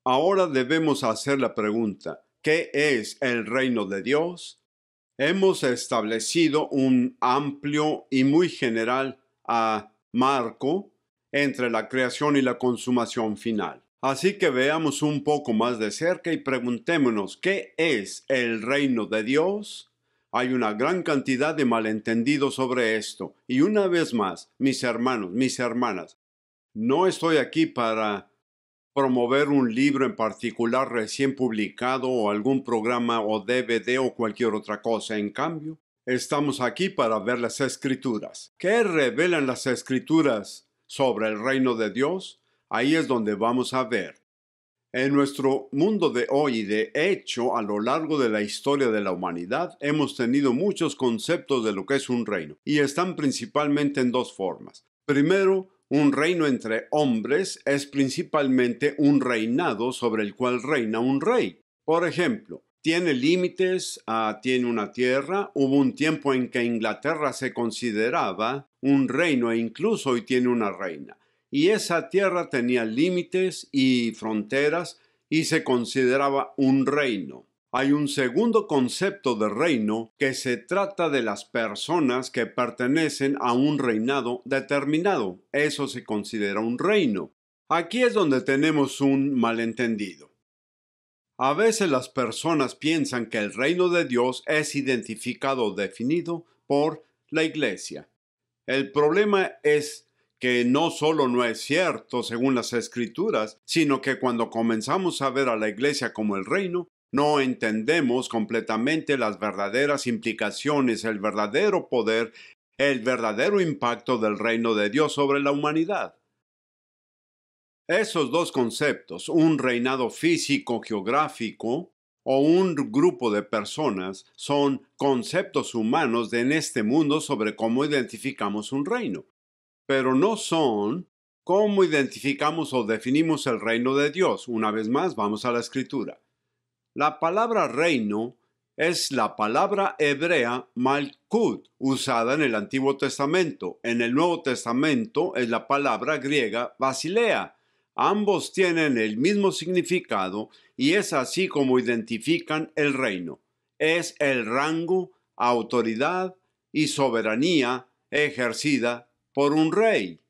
Ahora debemos hacer la pregunta, ¿qué es el reino de Dios? Hemos establecido un amplio y muy general marco entre la creación y la consumación final. Así que veamos un poco más de cerca y preguntémonos, ¿qué es el reino de Dios? Hay una gran cantidad de malentendidos sobre esto. Y una vez más, mis hermanos, mis hermanas, no estoy aquí para promover un libro en particular recién publicado o algún programa o DVD o cualquier otra cosa. En cambio, estamos aquí para ver las Escrituras. ¿Qué revelan las Escrituras sobre el reino de Dios? Ahí es donde vamos a ver. En nuestro mundo de hoy, de hecho, a lo largo de la historia de la humanidad, hemos tenido muchos conceptos de lo que es un reino, y están principalmente en dos formas. Primero, un reino entre hombres es principalmente un reinado sobre el cual reina un rey. Por ejemplo, tiene límites, tiene una tierra. Hubo un tiempo en que Inglaterra se consideraba un reino e incluso hoy tiene una reina. Y esa tierra tenía límites y fronteras y se consideraba un reino. Hay un segundo concepto de reino que se trata de las personas que pertenecen a un reinado determinado. Eso se considera un reino. Aquí es donde tenemos un malentendido. A veces las personas piensan que el reino de Dios es identificado o definido por la iglesia. El problema es que no solo no es cierto según las Escrituras, sino que cuando comenzamos a ver a la iglesia como el reino, no entendemos completamente las verdaderas implicaciones, el verdadero poder, el verdadero impacto del reino de Dios sobre la humanidad. Esos dos conceptos, un reinado físico geográfico o un grupo de personas, son conceptos humanos en este mundo sobre cómo identificamos un reino, pero no son cómo identificamos o definimos el reino de Dios. Una vez más, vamos a la Escritura. La palabra reino es la palabra hebrea malkut, usada en el Antiguo Testamento. En el Nuevo Testamento es la palabra griega basilea. Ambos tienen el mismo significado y es así como identifican el reino. Es el rango, autoridad y soberanía ejercida por un rey.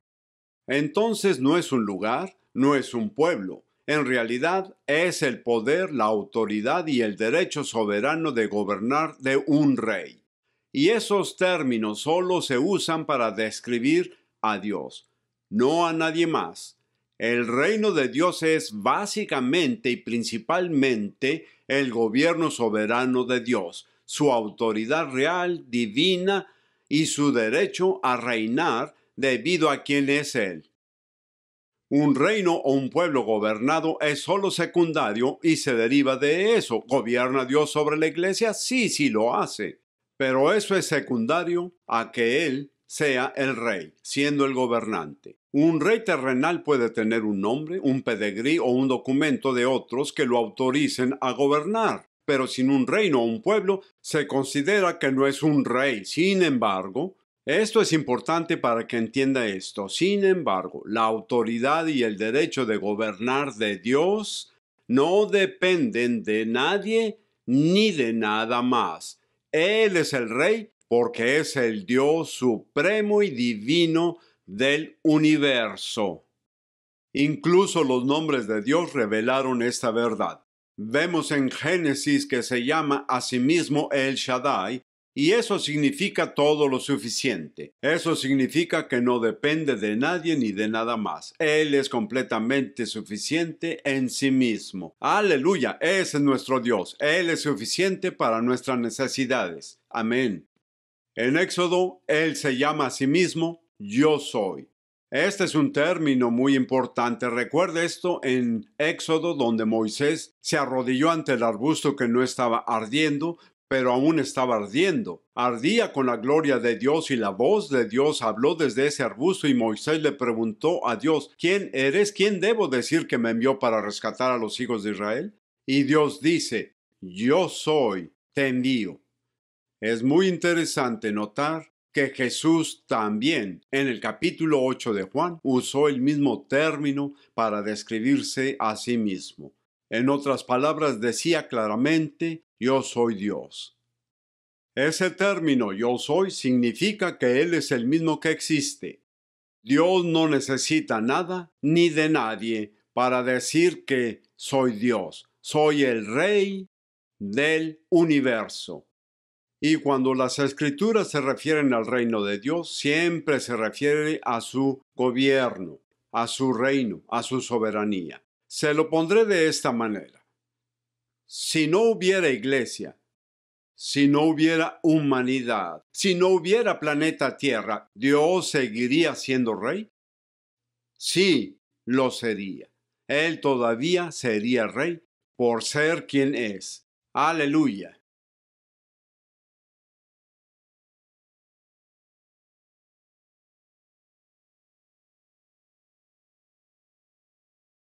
Entonces no es un lugar, no es un pueblo. En realidad es el poder, la autoridad y el derecho soberano de gobernar de un rey. Y esos términos solo se usan para describir a Dios, no a nadie más. El reino de Dios es básicamente y principalmente el gobierno soberano de Dios, su autoridad real, divina y su derecho a reinar debido a quien es Él. Un reino o un pueblo gobernado es solo secundario y se deriva de eso. ¿Gobierna Dios sobre la iglesia? Sí, sí lo hace. Pero eso es secundario a que Él sea el rey, siendo el gobernante. Un rey terrenal puede tener un nombre, un pedigrí o un documento de otros que lo autoricen a gobernar. Pero sin un reino o un pueblo, se considera que no es un rey. Sin embargo, esto es importante para que entienda esto. Sin embargo, la autoridad y el derecho de gobernar de Dios no dependen de nadie ni de nada más. Él es el rey porque es el Dios supremo y divino del universo. Incluso los nombres de Dios revelaron esta verdad. Vemos en Génesis que se llama a sí mismo El Shaddai, y eso significa todo lo suficiente. Eso significa que no depende de nadie ni de nada más. Él es completamente suficiente en sí mismo. Aleluya, ese es nuestro Dios. Él es suficiente para nuestras necesidades. Amén. En Éxodo, Él se llama a sí mismo Yo soy. Este es un término muy importante. Recuerda esto en Éxodo, donde Moisés se arrodilló ante el arbusto que no estaba ardiendo, pero aún estaba ardiendo. Ardía con la gloria de Dios y la voz de Dios habló desde ese arbusto y Moisés le preguntó a Dios, ¿quién eres? ¿Quién debo decir que me envió para rescatar a los hijos de Israel? Y Dios dice, yo soy, te envío. Es muy interesante notar que Jesús también en el capítulo 8 de Juan usó el mismo término para describirse a sí mismo. En otras palabras, decía claramente, yo soy Dios. Ese término yo soy significa que Él es el mismo que existe. Dios no necesita nada ni de nadie para decir que soy Dios. Soy el Rey del universo. Y cuando las escrituras se refieren al reino de Dios, siempre se refiere a su gobierno, a su reino, a su soberanía. Se lo pondré de esta manera. Si no hubiera iglesia, si no hubiera humanidad, si no hubiera planeta Tierra, ¿Dios seguiría siendo rey? Sí, lo sería. Él todavía sería rey por ser quien es. Aleluya.